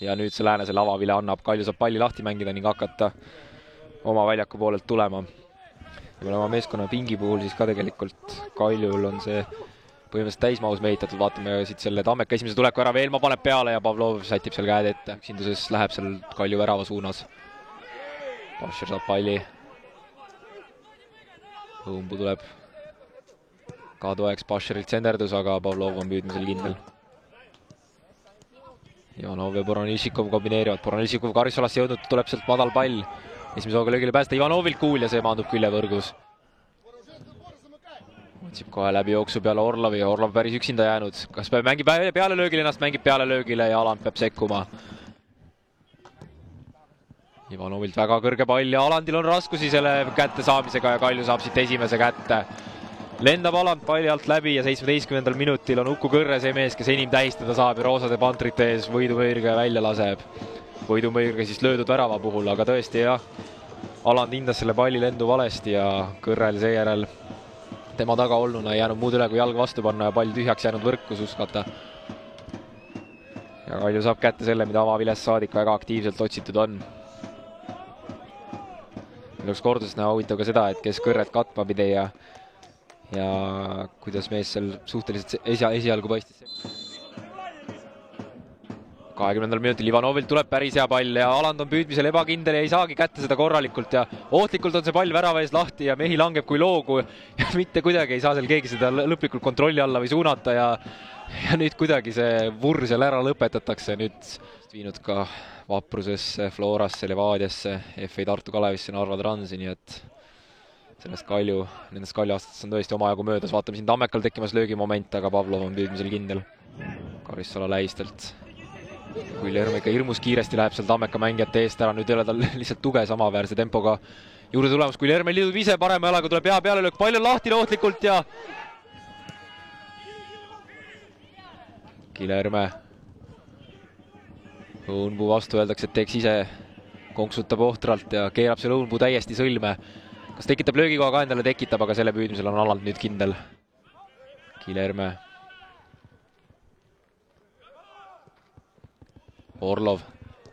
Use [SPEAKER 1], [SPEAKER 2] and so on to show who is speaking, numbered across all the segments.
[SPEAKER 1] ja nüüd see Läänesele avavile annab, Kalju saab palli lahti mängida ning hakata oma väljaku poolelt tulema. Ja oma meeskonna pingi puhul siis ka tegelikult Kaljul on see põhimõtteliselt täismahus mehitatud, vaatame siit selle Tammeka esimese tuleku ära, Veelma paneb peale ja Pavlov sätib seal käed ette. Üksinduses läheb seal Kalju värava suunas. Pasher saab palli. Õumbu tuleb ka toeks, Pasherilt senderdus, aga Pavlov on püüdmisel kindel. Ivanov ja Boronishikov kombineerivad. Boronishikov Karissalasse jõudnud, tuleb sealt madal pall. Esimese hooga löögile päästa Ivanovilt kuul ja see maandub küljevõrgus. Otsib kohe läbi jooksu peale Orlovi ja Orlov päris üksinda jäänud. Kas mängib peale löögile, ennast mängib peale löögile ja Aland peab sekkuma. Ivanovilt väga kõrge pall ja Alandil on raskusi selle kätte saamisega ja Kalju saab siit esimese kätte. Lendab Aland palli alt läbi ja 17. minutil on Uku Kõrre see mees, kes enim tähistada saab ja roosade pantrite ees võidumõirge välja laseb. Võidumõirge siis löödud värava puhul, aga tõesti jah, Aland hindas selle palli lendu valesti ja Kõrrel seejärel tema taga olnuna ei jäänud muud üle kui jalg vastu panna ja pall tühjaks jäänud võrku suskata. Ja Kalju saab kätte selle, mida avavilest saadik väga aktiivselt otsitud on. Lõuks kordusest näha huvitav ka seda, et kes Kõrret katma pidi ja kuidas mees seal suhteliselt esialgu paistis. 20. minutil Ivanovilt tuleb päris hea pall ja Aland on püüdmisel ebakindel ja ei saagi kätte seda korralikult ja ohtlikult on see pall värava ees lahti ja mehi langeb kui loogu ja mitte kuidagi ei saa seal keegi seda lõplikult kontrolli alla või suunata ja nüüd kuidagi see vurr seal ära lõpetatakse. Nüüd viinud ka Vaprusesse, Florasse, Levadiasse, FA Tartu Kalevisse, Narva Transi, nii et nendest Kalju aastatest on tõesti omajagu möödas. Vaatame siin Tammekal tekkimas löögimoment, aga Pavlov on püüdmisel kindel. Karissala lähistelt. Kui Lerme ikka hirmus kiiresti läheb seal Tammeka mängijate eest ära, nüüd ei ole tal lihtsalt tuge samaväärse tempoga juurde tulemas. Kui Lerme liidub ise parema jalaga, tuleb hea pealelöök, pall on lahti ohtlikult ja Kilerme Õunpuu vastu öeldakse, et teeks ise, konksutab ohtralt ja keerab selle Õunpuu täiesti sõlme. Kas tekitab löögikoha ka endale? Tekitab, aga selle püüdmisel on Aland nüüd kindel. Kilerme. Orlov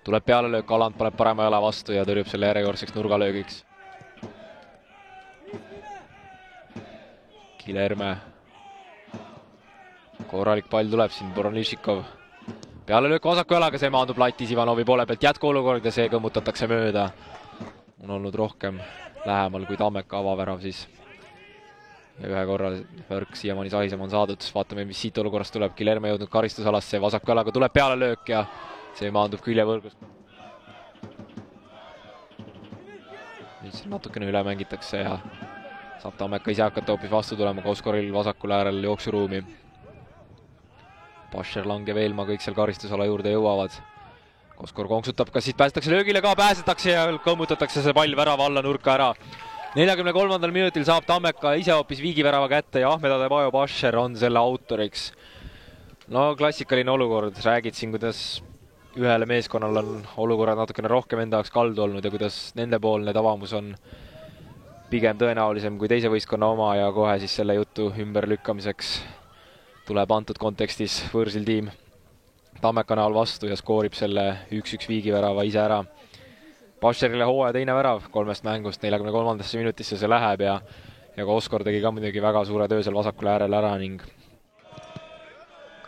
[SPEAKER 1] tuleb peale löök, Aland paneb parema jala vastu ja tõrjub selle järjekordseks nurgalöögiks. Kilerme. Korralik pall tuleb siin, Boronishikov. Peale löök vasaku jalaga, see maandub latis Ivanovi poole pealt, jätku olukord ja see kõmmutatakse mööda. On olnud rohkem lähemal kui Tammeka avavärav siis. Ja ühe korra värk siiamaani sahisem on saadud. Vaatame, mis siit olukorrast tuleb. Kilerme jõudnud karistusalasse, vasaku jalaga tuleb peale löök ja see maandub küljevõrgus. Nüüd siin natukene üle mängitakse ja saab Tammeka ise hakata hoopis vastu tulema. Koskoril vasakul äärel jooksuruumi. Pasher, Lang ja Veelma kõik seal karistusala juurde jõuavad. Koskor konksutab, kas siit päästakse löögile ka, pääsetakse ja kõmmutatakse see pall värava alla nurka ära. 43. minutil saab Tammeka ise hoopis viigivärava kätte ja Ahmed Adebayo Pasher on selle autoriks. No klassikaline olukord, räägid siin, kuidas ühele meeskonnal on olukorrad natukene rohkem enda jaoks kaldu olnud ja kuidas nendepoolne tavamus on pigem tõenäolisem kui teise võistkonna oma ja kohe siis selle jutu ümberlükkamiseks tuleb antud kontekstis võõrsil tiim Tammeka näol vastu ja skoorib selle 1-1 viigivärava ise ära. Pasherile hooaja teine värav 3 mängust, 43. minutisse see läheb ja Koskor tegi ka muidugi väga suure töö seal vasakule äärele ära ning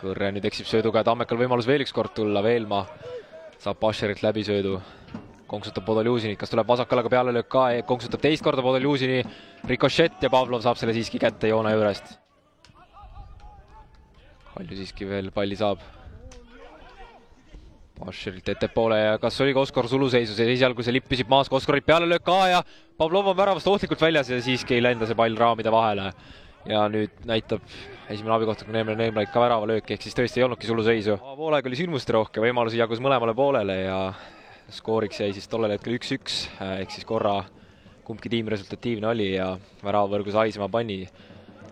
[SPEAKER 1] Kõrre nüüd eksib sööduga ja Tammekal võimalus veel üks kord tulla. Veelma saab Pasherilt läbi söödu, konksutab Podoljuzini, kas tuleb vasakalaga peale löök ka, konksutab teist korda Podoljuzini, rikošett ja Pavlov saab selle siiski kätte joone juurest. Kalju siiski veel palli saab Pasherilt ettepoole ja kas oli Koskor suluseisus ja esialgu see lipp püsib maas, Koskorit peale löök ka ja Pavlov on väravast ohtlikult väljas ja siiski ei lenda see pall raamide vahele. Ja nüüd näitab esimene abikohta, kui Neemlaid ka värava löök, ehk siis tõesti ei olnudki suluseisu. Poolega oli sündmuste rohke, võimalusi jagus mõlemale poolele ja skooriks jäi siis tollel hetkel 1-1, ehk siis korra kumbki tiim resultatiivne oli ja väravavõrgus haisema pani.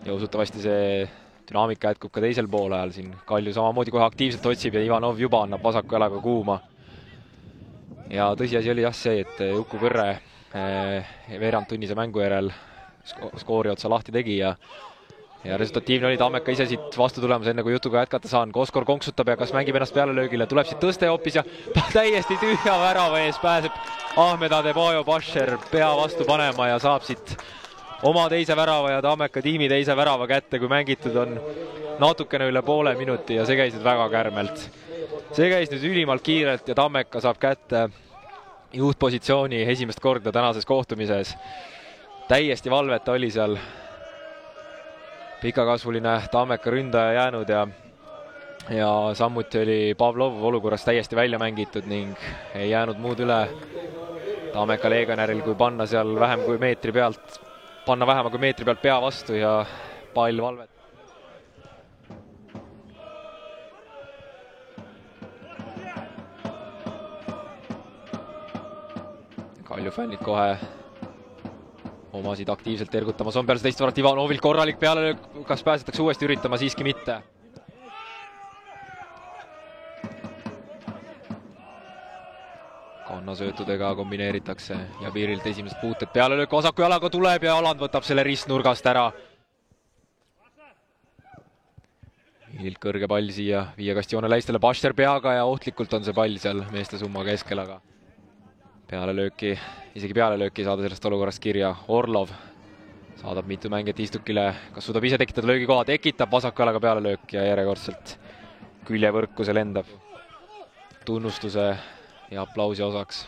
[SPEAKER 1] Ja usutavasti see dünaamika jätkub ka teisel poolajal siin. Kalju samamoodi kohe aktiivselt otsib ja Ivanov juba annab vasaku jalaga kuuma. Ja tõsiasi oli jah see, et Uku Kõrre veerand tunnise mängu järel skoori otsa lahti tegi ja ja resultatiivne oli Tammeka ise siit vastu tulemas, enne kui jutuga jätkata saan. Koskor konksutab ja kas mängib ennast peale löögile, tuleb siit tõste hoopis ja täiesti tühja värava ees pääseb Ahmed Adebayo Basher pea vastu panema ja saab siit oma teise värava ja Tammeka tiimi teise värava kätte, kui mängitud on natukene üle poole minuti ja see käis nüüd väga kärmelt. See käis nüüd ülimalt kiirelt ja Tammeka saab kätte juhtpositsiooni esimest korda tänases kohtumises. Täiesti valveta oli seal pikakasvuline Tammeka ründaja jäänud ja samuti oli Pavlov olukorras täiesti välja mängitud ning ei jäänud muud üle Tammeka legionäril, kui panna seal vähema kui meetri pealt pea vastu ja pall valvet. Kalju fännid kohe omasid aktiivselt ergutamas on peale teist varat Ivanovilt korralik pealelöök, kas pääsetakse uuesti üritama, siiski mitte. Kannasöötudega kombineeritakse ja piirilt esimesed puuted pealelöök vasaku jalaga tuleb ja Aland võtab selle ristnurgast ära. Ilt kõrge pall siia viiekasti joone läistele Basher peaga ja ohtlikult on see pall seal meeste summa keskel, aga isegi pealelööki ei saada sellest olukorrast kirja. Orlov saadab mitu mängijat istukile, kas suudab ise tekitada löögikoha, tekitab vasaku jalaga pealelöök ja järjekordselt küljevõrku see lendab tunnustuse ja aplausi osaks.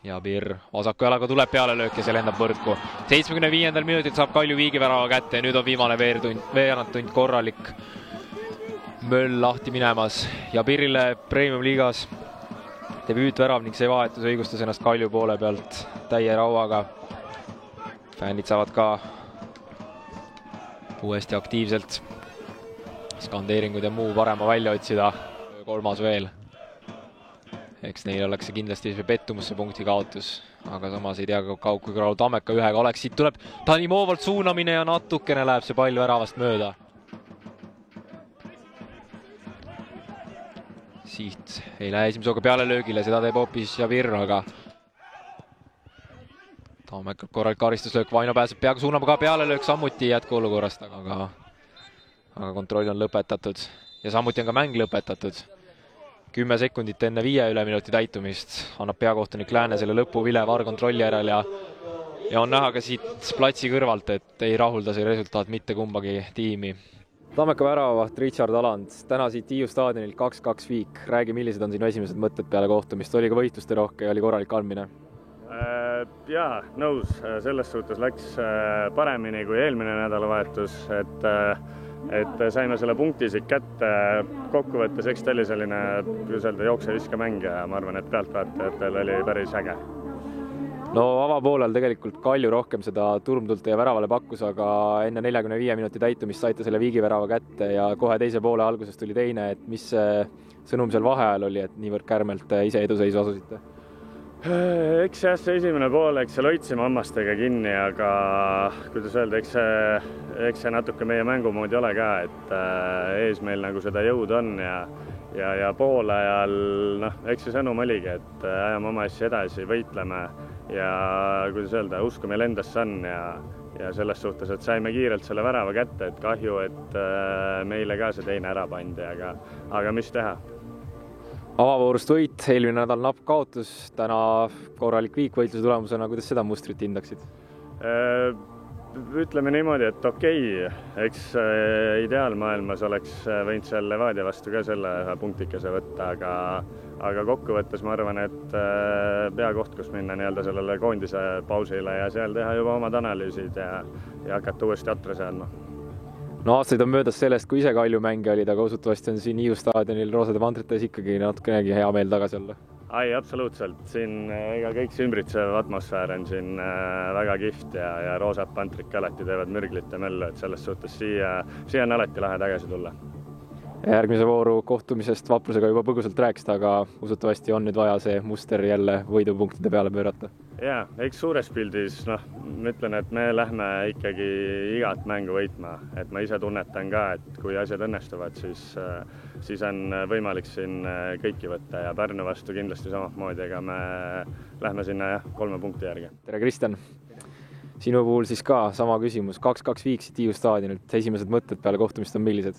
[SPEAKER 1] Ja Birr vasaku jalaga tuleb pealelöök ja see lendab võrku. 75. minutil saab Kalju viigivärava kätte ja nüüd on viimane veerand tund korralik möll lahti minemas ja Birrile Premium liigas debüütvärav ning see vahetus õigustas ennast Kalju poole pealt täie rauaga. Fännid saavad ka uuesti aktiivselt skandeeringud ja muu parema välja otsida. Kolmas veel. Eks neil oleks see kindlasti pettumusse punkti kaotus, aga samas ei tea kui kaugel Tammeka ühega oleks. Siit tuleb Danimovalt suunamine ja natukene läheb see pall väravast mööda. Siht ei lähe esimese hooga pealelöögile, seda teeb hoopis Javir, aga Tammeka korralik karistuslöök, Vaino pääseb peaga suunama ka pealelöök samuti jätkuolukorrast, aga kontroll on lõpetatud ja samuti on ka mäng lõpetatud. 10 sekundit enne 5 üleminuti täitumist annab peakohtunik Lääne selle lõpuvile VAR-kontrolli järel ja on näha ka siit platsi kõrvalt, et ei rahulda see resultaat mitte kumbagi tiimi. Tammeka väravaht Richard Aland, täna siit Hiiu staadionilt 2-2 viik. Räägi, millised on sinu esimesed mõtted peale kohtumist? Oli ka võistluste rohke ja oli korralik kandmine?
[SPEAKER 2] Jaa, nõus. Selles suhtes läks paremini kui eelmine nädalavahetus, et saime selle punkti siit kätte. Kokkuvõttes eks ta oli selline, kuidas öelda, jookse-viske mäng ja ma arvan, et pealtvaatajatel oli päris äge.
[SPEAKER 1] No avapoolel tegelikult Kalju rohkem seda turmtult ja väravale pakkus, aga enne 45 minuti täitumist saite selle viigivärava kätte ja kohe teise poole alguses tuli teine, et mis sõnum seal vaheajal oli, et niivõrd kärmelt ise eduseisu asusite?
[SPEAKER 2] Eks see esimene pool, eks seal hoidsime hammastega kinni, aga kuidas öelda, eks see natuke meie mängumoodi ole ka, et ees meil nagu seda jõud on ja poole ajal, eks see sõnum oligi, et ajame oma asja edasi, võitleme ja kuidas öelda, usku meil endasse on ja selles suhtes, et saime kiirelt selle värava kätte, et kahju, et meile ka see teine ära pandi, aga mis teha?
[SPEAKER 1] Avavoorust võit, eelmine nädal napp kaotus, täna korralik viik võitluse tulemusena, kuidas seda mustrit hindaksid?
[SPEAKER 2] Ütleme niimoodi, et okei, eks ideaalmaailmas oleks võinud seal Levadia vastu ka selle punktikese võtta, aga kokkuvõttes ma arvan, et peakoht, kus minna sellele koondise pausile ja seal teha juba omad analüüsid ja hakata uuesti atre seadma.
[SPEAKER 1] No aastaid on möödas sellest, kui ise Kalju mänge olid, aga usutavasti on siin Hiiu staadionil roosade vantrites ikkagi natukenegi hea meel tagasi olla.
[SPEAKER 2] Ai, absoluutselt. Siin kõik see ümbritsev atmosfäär on siin väga kihvt ja roosad pantrid alati teevad mürglit ja möllu, et selles suhtes siia on alati lahe tagasi tulla.
[SPEAKER 1] Järgmise vooru kohtumisest Vaprusega juba põgusalt rääkisite, aga usutavasti on nüüd vaja see muster jälle võidupunktide peale pöörata.
[SPEAKER 2] Jaa, eks suures pildis, ma ütlen, et me lähme ikkagi igat mängu võitma, et ma ise tunnetan ka, et kui asjad õnnestuvad, siis on võimalik siin kõiki võtta ja Pärnu vastu kindlasti samamoodi, ega me lähme sinna 3 punkti järgi.
[SPEAKER 1] Tere, Kristjan! Sinu puhul siis ka sama küsimus, 2-2 viiksid Hiiu staadionilt, esimesed mõtted peale kohtumist on millised?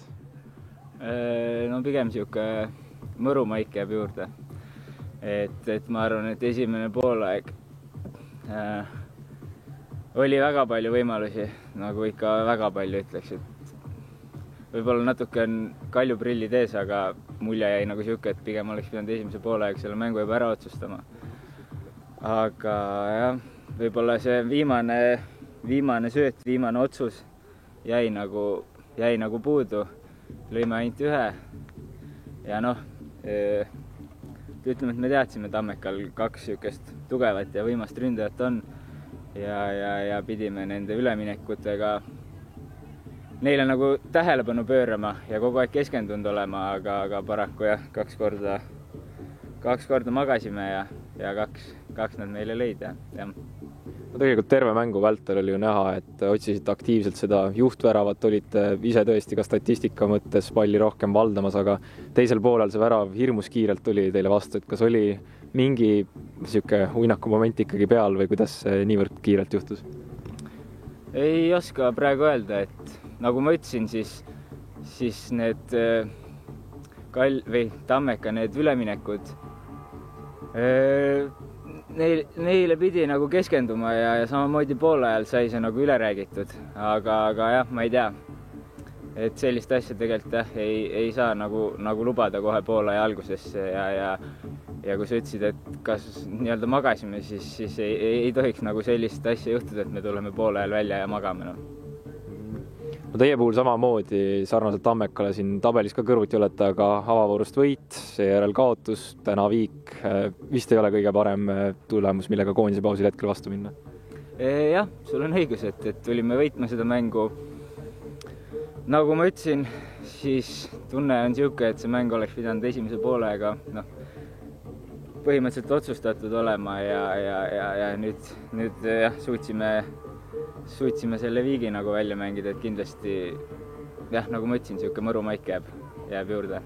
[SPEAKER 3] No pigem siuke mõrumaik jääb juurde, et ma arvan, et esimene poolaeg oli väga palju võimalusi, nagu ikka väga palju ütleks, et võib-olla natuke on Kalju prillid ees, aga mulje jäi nagu siuke, et pigem oleks pidanud esimese poolaeg selle mängu juba ära otsustama. Aga jah, võib-olla see viimane sööt, viimane otsus jäi nagu puudu, lõime ainult ühe ja noh, ütleme, et me teadsime Tammekal 2 siukest tugevat ja võimast ründajat on ja pidime nende üleminekutega neile nagu tähelepanu pöörama ja kogu aeg keskendunud olema, aga paraku jah, 2 korda magasime ja 2 nad meile lõid ja.
[SPEAKER 1] No tegelikult terve mängu vältel oli ju näha, et otsisite aktiivselt seda juhtväravat, olite ise tõesti ka statistika mõttes palli rohkem valdamas, aga teisel poolel see värav hirmus kiirelt tuli teile vastu, et kas oli mingi siuke uinaku moment ikkagi peal või kuidas see niivõrd kiirelt juhtus?
[SPEAKER 3] Ei oska praegu öelda, et nagu ma ütlesin, siis need Tammeka need üleminekud neile pidi nagu keskenduma ja samamoodi poole ajal sai see nagu üle räägitud, aga jah, ma ei tea, et sellist asja tegelikult ei saa nagu lubada kohe poole aja algusesse ja kui sa ütlesid, et kas nii-öelda magasime, siis ei tohiks nagu sellist asja juhtuda, et me tuleme poole ajal välja ja magame.
[SPEAKER 1] No teie puhul samamoodi sarnaselt Tammekale siin tabelis ka kõrvuti olete, aga avavoorust võit, seejärel kaotus, täna viik, vist ei ole kõige parem tulemus, millega koondise pausil hetkel vastu minna?
[SPEAKER 3] Jah, sul on õigus, et tulime võitma seda mängu. Nagu ma ütlesin, siis tunne on siuke, et see mäng oleks pidanud esimese poolega põhimõtteliselt otsustatud olema ja nüüd jah, suutsime selle viigi nagu välja mängida, et kindlasti jah, nagu ma ütlesin, siuke mõrumaik jääb juurde.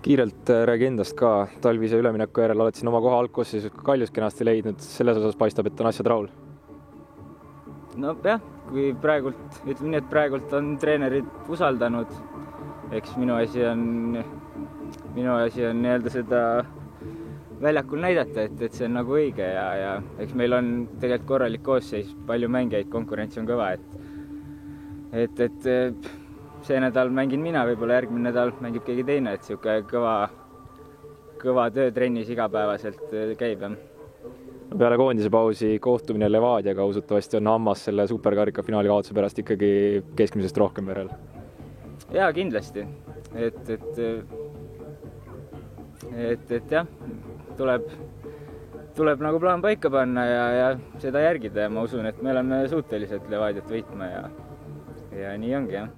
[SPEAKER 1] Kiirelt räägi endast ka, talvise ülemineku järel oled siin oma koha algkoosseisus Kaljus kenasti leidnud, selles osas paistab, et on asjad rahul?
[SPEAKER 3] No jah, kui ütleme nii, et praegult on treenerid usaldanud, eks minu asi on nii-öelda seda väljakul näidata, et see on nagu õige ja eks meil on tegelikult korralik koosseis, palju mängijaid, konkurents on kõva, et see nädal mängin mina, võib-olla järgmine nädal mängib keegi teine, et siuke kõva töö trennis igapäevaselt käib.
[SPEAKER 1] Peale koondise pausi kohtumine Levadiaga usutavasti on hammas selle superkarika finaali kaotuse pärast ikkagi keskmisest rohkem verel.
[SPEAKER 3] Jaa, kindlasti, et jah, tuleb nagu plaan paika panna ja seda järgida ja ma usun, et me oleme suutelised Levadiat võitma ja nii ongi jah.